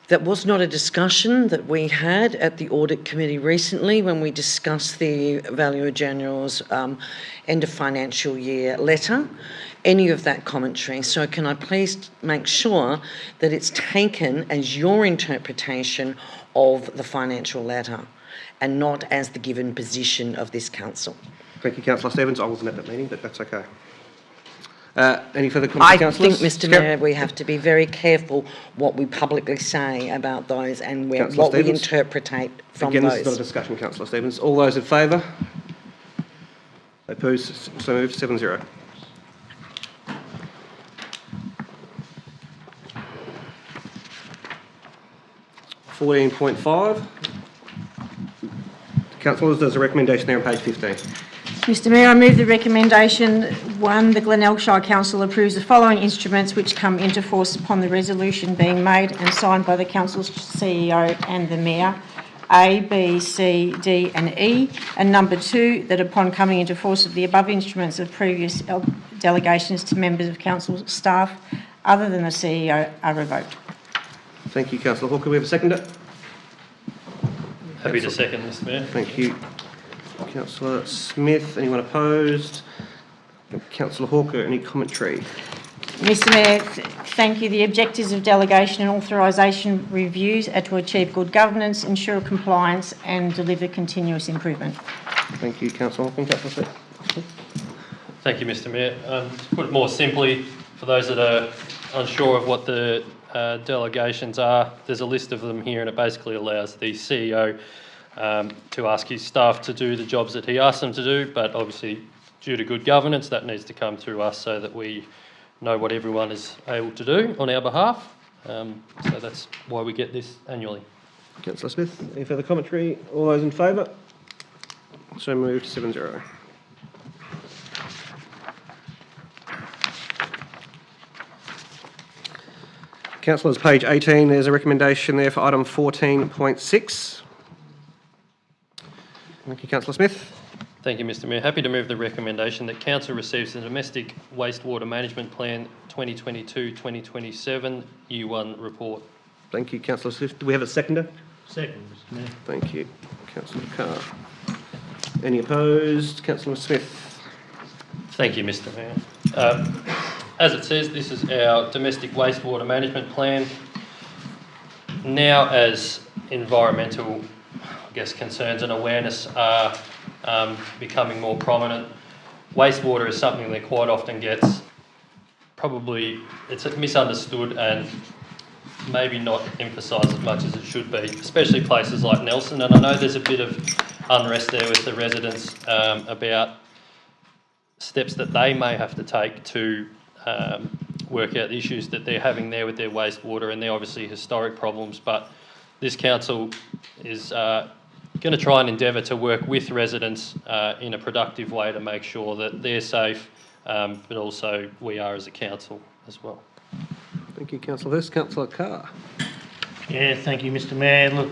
That was not a discussion that we had at the Audit Committee recently when we discussed the Valuer General's end of financial year letter, any of that commentary. So can I please make sure that it's taken as your interpretation of the financial letter and not as the given position of this council? Thank you, Councillor Stevens. I wasn't at that meeting, but that's okay. Any further comments, councillors? I think, Mr Mayor, we have to be very careful what we publicly say about those and what we interpretate from Again, those. This is not a discussion, Councillor Stevens. All those in favour? Opposed? So moved. 7-0. (14.5). Councillors, there's a recommendation there on page 15. Mr Mayor, I move the recommendation 1, the Glenelg Shire Council approves the following instruments which come into force upon the resolution being made and signed by the Council's CEO and the Mayor, A, B, C, D and E, and number 2, that upon coming into force of the above instruments of previous delegations to members of Council staff other than the CEO are revoked. Thank you, Councillor Hawker. We have a seconder? Happy to second, Mr Mayor. Thank you. Councillor Smith, anyone opposed? Councillor Hawker, any commentary? Mr Mayor, thank you. The objectives of delegation and authorisation reviews are to achieve good governance, ensure compliance and deliver continuous improvement. Thank you, Councillor Hawker. Councillor Smith. Thank you, Mr Mayor. To put it more simply, for those that are unsure of what the delegations are, there's a list of them here, and it basically allows the CEO to ask his staff to do the jobs that he asks them to do, but obviously due to good governance that needs to come through us so that we know what everyone is able to do on our behalf. So that's why we get this annually. Councillor Smith, any further commentary? All those in favour? So moved, 7-0. Councillors, page 18, there's a recommendation there for item 14.6. Thank you, Councillor Smith. Thank you, Mr Mayor. Happy to move the recommendation that Council receives the Domestic Wastewater Management Plan 2022-2027 Year 1 report. Thank you, Councillor Smith. Do we have a seconder? Second, Mr Mayor. Thank you, Councillor Carr. Any opposed? Councillor Smith. Thank you, Mr Mayor. As it says, this is our Domestic Wastewater Management Plan. Now, as environmental, concerns and awareness are becoming more prominent, wastewater is something that quite often gets it's misunderstood and maybe not emphasised as much as it should be, especially places like Nelson. And I know there's a bit of unrest there with the residents about steps that they may have to take to work out the issues that they're having there with their wastewater, and they're obviously historic problems. But this council is going to try and endeavour to work with residents in a productive way to make sure that they're safe, but also we are as a council as well. Thank you, Councillor Hurst. Councillor Carr. Yeah, thank you, Mr Mayor. Look,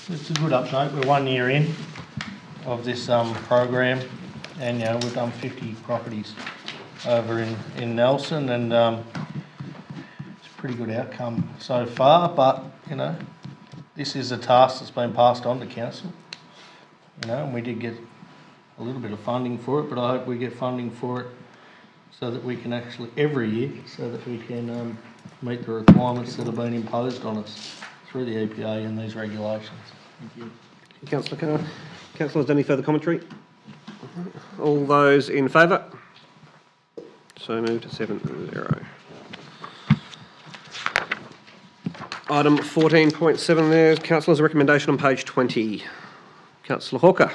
it's a good update. We're 1 year in of this program, and we've done 50 properties over in Nelson, and it's a pretty good outcome so far. But this is a task that's been passed on to council. And we did get a little bit of funding for it, but I hope we get funding for it so that we can actually every year, so that we can meet the requirements that have been imposed on us through the EPA and these regulations. Thank you. Councillor Carr. Councillors, any further commentary? All those in favour? So moved to 7-0. Item 14.7 there, Councillors' recommendation on page 20. Councillor Hawker.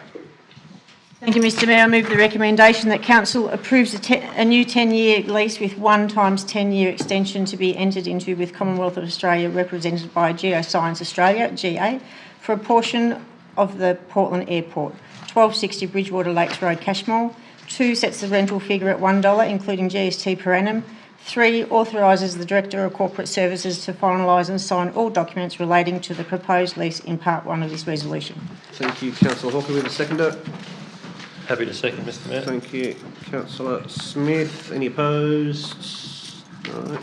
Thank you, Mr Mayor. I move the recommendation that Council approves a new 10-year lease with 1 times 10-year extension to be entered into with Commonwealth of Australia, represented by Geoscience Australia, GA, for a portion of the Portland Airport. 1260 Bridgewater Lakes Road, Cashmore. 2, sets the rental figure at $1, including GST per annum. 3, authorises the Director of Corporate Services to finalise and sign all documents relating to the proposed lease in Part 1 of this resolution. Thank you, Councillor Hawker. We have a seconder. Happy to second, Mr Mayor. Thank you, Councillor Smith. Any opposed? All right.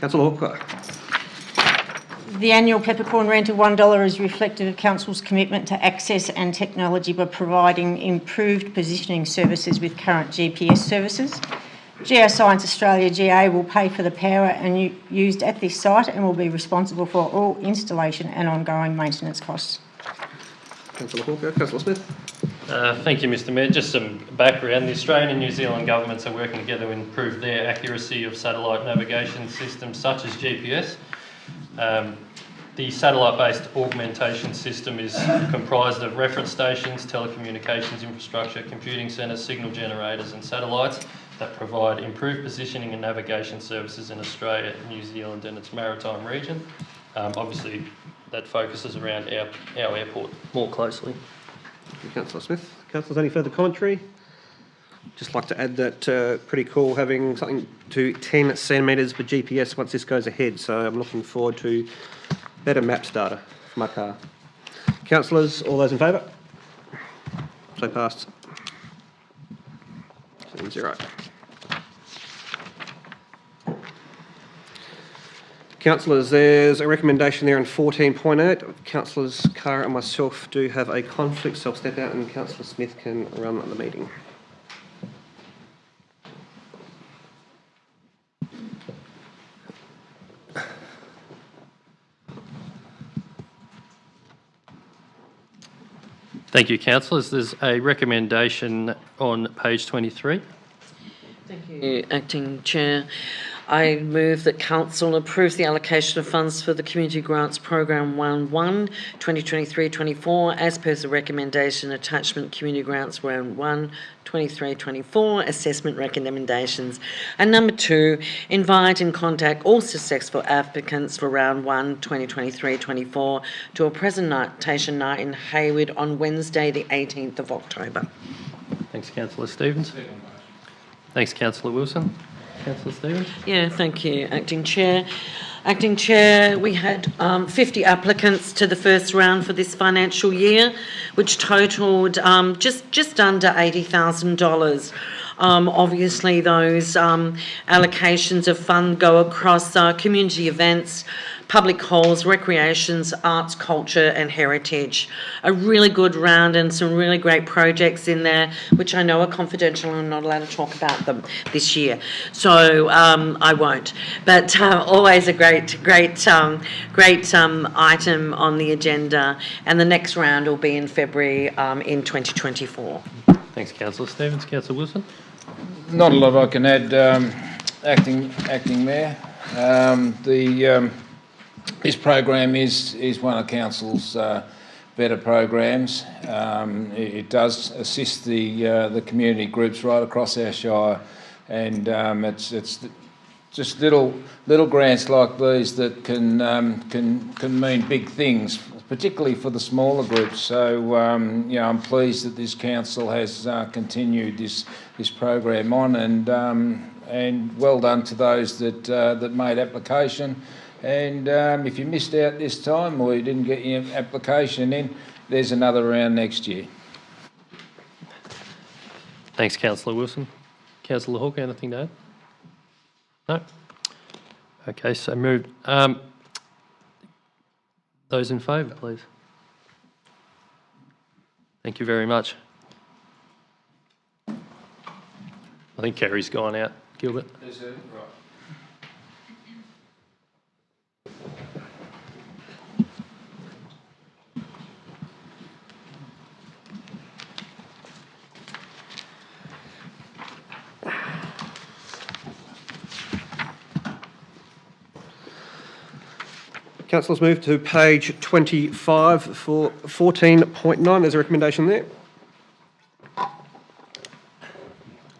Councillor Hawker. The annual peppercorn rent of $1 is reflective of Council's commitment to access and technology by providing improved positioning services with current GPS services. Geoscience Australia GA will pay for the power used at this site and will be responsible for all installation and ongoing maintenance costs. Councillor Hawker. Councillor Smith. Thank you, Mr Mayor. Just some background. The Australian and New Zealand governments are working together to improve their accuracy of satellite navigation systems such as GPS. The satellite-based augmentation system is comprised of reference stations, telecommunications infrastructure, computing centres, signal generators and satellites that provide improved positioning and navigation services in Australia, New Zealand and its maritime region. Obviously, that focuses around our airport more closely. Thank you, Councillor Smith. Councillors, any further commentary? Just like to add that pretty cool having something to 10 centimetres for GPS once this goes ahead, so I'm looking forward to better maps data for my car. Councillors, all those in favour? So passed. 7-0. Councillors, there's a recommendation there in 14.8. Councillors Carr and myself do have a conflict, so I'll step out and Councillor Smith can run the meeting. Thank you, councillors. There's a recommendation on page 23. Thank you, Acting Chair. I move that Council approves the allocation of funds for the Community Grants Program 1-1, 2023-24, as per the recommendation attachment Community Grants Round 1, 23-24, assessment recommendations. And number 2, invite and contact all successful applicants for Round 1, 2023-24 to a presentation night in Hayward on Wednesday, the 18th of October. Thanks, Councillor Stevens. Thanks, Councillor Wilson. Councillor Stevens? Yeah, thank you, Acting Chair. Acting Chair, we had 50 applicants to the first round for this financial year, which totalled just under $80,000. Obviously, those allocations of fund go across community events, public halls, recreations, arts, culture and heritage. A really good round and some really great projects in there, which I know are confidential and I'm not allowed to talk about them this year. So I won't. But always a great item on the agenda. And the next round will be in February in 2024. Thanks, Councillor Stevens. Councillor Wilson? Not a lot I can add, Acting Mayor. This program is one of Council's better programs. It does assist the community groups right across our shire, and it's just little grants like these that can mean big things, particularly for the smaller groups. So I'm pleased that this council has continued this program on, and well done to those that made application. And if you missed out this time or you didn't get your application in, there's another round next year. Thanks, Councillor Wilson. Councillor Hawke, anything to add? No? Okay, so moved. Those in favour, please. Thank you very much. I think Kerry's gone out. Gilbert? Is it? Right. Councillors, move to page 25 for 14.9. There's a recommendation there.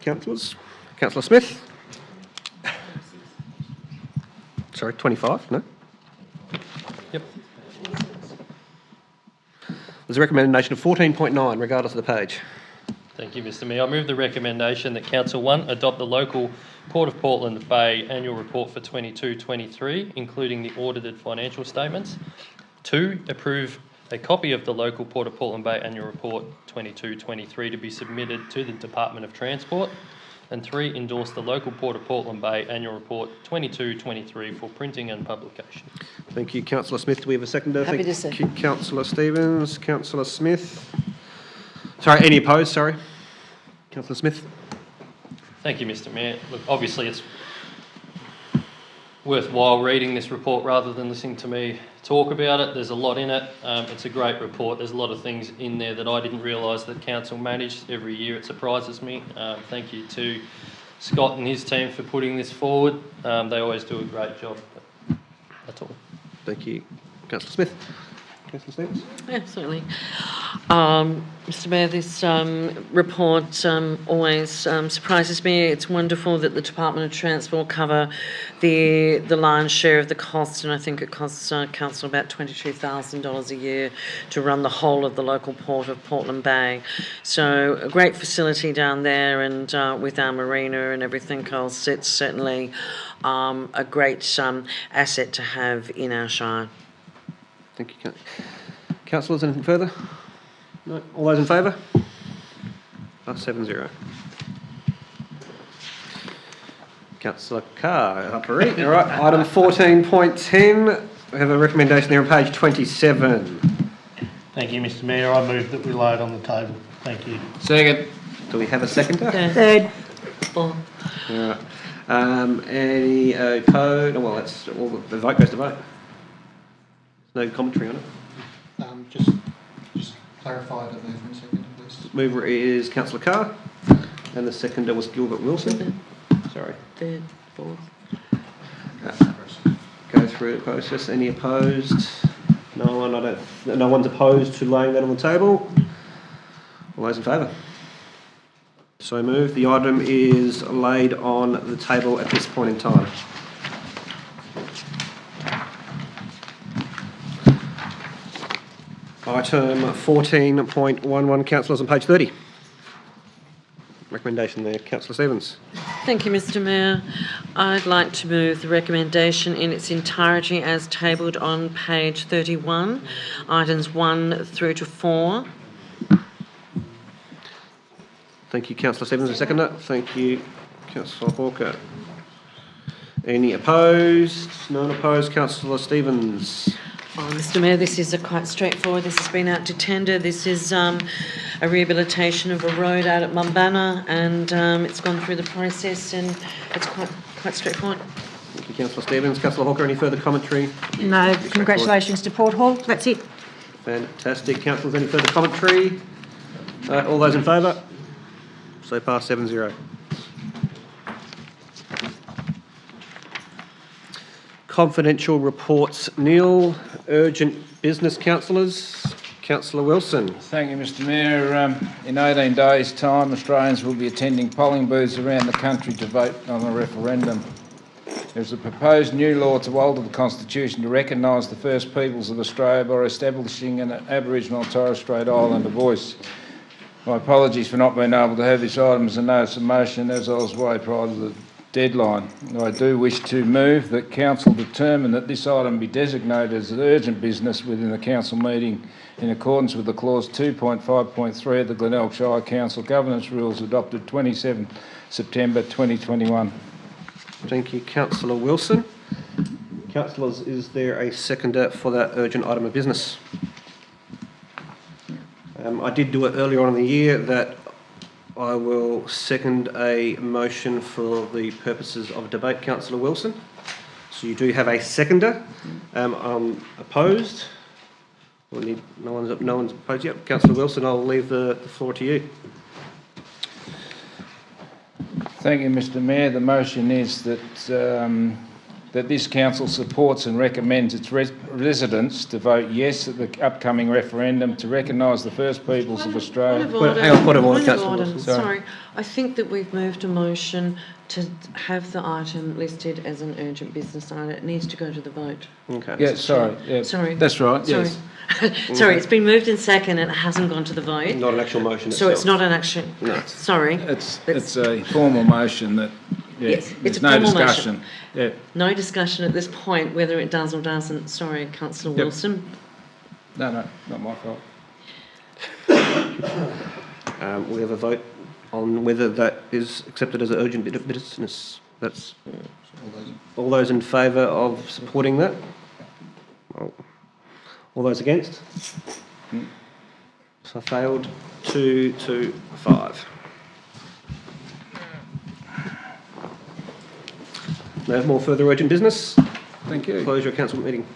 Councillors. Councillor Smith. Sorry, 25, no? Yep. There's a recommendation of 14.9, regardless of the page. Thank you, Mr Mayor. I move the recommendation that Council 1 adopt the local Port of Portland Bay annual report for 22-23, including the audited financial statements. 2, approve a copy of the local Port of Portland Bay annual report 22-23 to be submitted to the Department of Transport. And 3, endorse the local Port of Portland Bay annual report 22-23 for printing and publication. Thank you, Councillor Smith. Do we have a seconder? Happy to Thank you, Councillor Stevens. Councillor Smith. Sorry, any opposed? Sorry. Councillor Smith. Thank you, Mr Mayor. Look, obviously it's worthwhile reading this report rather than listening to me talk about it. There's a lot in it. It's a great report. There's a lot of things in there that I didn't realise that Council managed. Every year it surprises me. Thank you to Scott and his team for putting this forward. They always do a great job. That's all. Thank you. Councillor Smith. Councillor Stevens. Yeah, certainly. Mr Mayor, this report always surprises me. It's wonderful that the Department of Transport cover the lion's share of the cost, and I think it costs Council about $22,000 a year to run the whole of the local port of Portland Bay. So a great facility down there, and with our marina and everything else, it's certainly a great asset to have in our shire. Thank you. Councillors, anything further? No. All those in favour? 7-0. Councillor Carr, upper right. All right, item 14.10. We have a recommendation there on page 27. Thank you, Mr Mayor. I move that we lay it on the table. Thank you. Second. Do we have a seconder? Third. Fourth. All right. Any code? Well, that's all. The vote goes to vote. No commentary on it. Just clarify the movement second, please. Mover is Councillor Carr, and the seconder was Gilbert Wilson. Sorry. Third, fourth. through the process. Any opposed? No one. No one's opposed to laying that on the table. All those in favour? So moved. The item is laid on the table at this point in time. Item 14.11, councillors on page 30. Recommendation there, Councillor Stevens. Thank you, Mr Mayor. I'd like to move the recommendation in its entirety as tabled on page 31, items 1 through to 4. Thank you, Councillor Stevens. A seconder. Thank you, Councillor Hawker. Any opposed? None opposed. Councillor Stevens. Oh, Mr Mayor, this is quite straightforward. This has been out to tender. This is a rehabilitation of a road out at Mumbana, and it's gone through the process, and it's quite straightforward. Thank you, Councillor Stevens. Councillor Hawker, any further commentary? No, congratulations to Port Hall. That's it. Fantastic. Councillors, any further commentary? All those in favour? So pass 7-0. Confidential reports nil. Urgent business, councillors. Councillor Wilson. Thank you, Mr Mayor. In 18 days' time, Australians will be attending polling booths around the country to vote on a referendum. There's a proposed new law to alter the Constitution to recognise the First Peoples of Australia by establishing an Aboriginal and Torres Strait Islander voice. My apologies for not being able to have this item as a notice of motion, as I was way prior to the deadline. I do wish to move that Council determine that this item be designated as an urgent business within the Council meeting in accordance with the clause 2.5.3 of the Glenelg Shire Council Governance Rules adopted 27 September 2021. Thank you, Councillor Wilson. Councillors, is there a seconder for that urgent item of business? I did do it earlier on in the year that I will second a motion for the purposes of debate, Councillor Wilson. So you do have a seconder. Opposed? No one's opposed yet. Councillor Wilson, I'll leave the floor to you. Thank you, Mr Mayor. The motion is that that this council supports and recommends its residents to vote yes at the upcoming referendum to recognise the First Peoples of Australia. Point of order, Councillor Wilson. Sorry, I think that we've moved a motion to have the item listed as an urgent business item. It needs to go to the vote. Okay. Yeah, sorry. Yeah, sorry. That's right, sorry. yes. Sorry, it's been moved in second and it hasn't gone to the vote. Not an actual motion So itself. it's not an action. No. Sorry. It's a formal motion that, yeah, Yes, it's there's a no formal discussion. motion. Yeah. No discussion at this point whether it does or doesn't. Sorry, Councillor Wilson. No, not my fault. We have a vote on whether that is accepted as an urgent bit of business. That's all those in favour of supporting that? All those against? So failed 2 to 5. No more further urgent business. Thank you. Close your council meeting.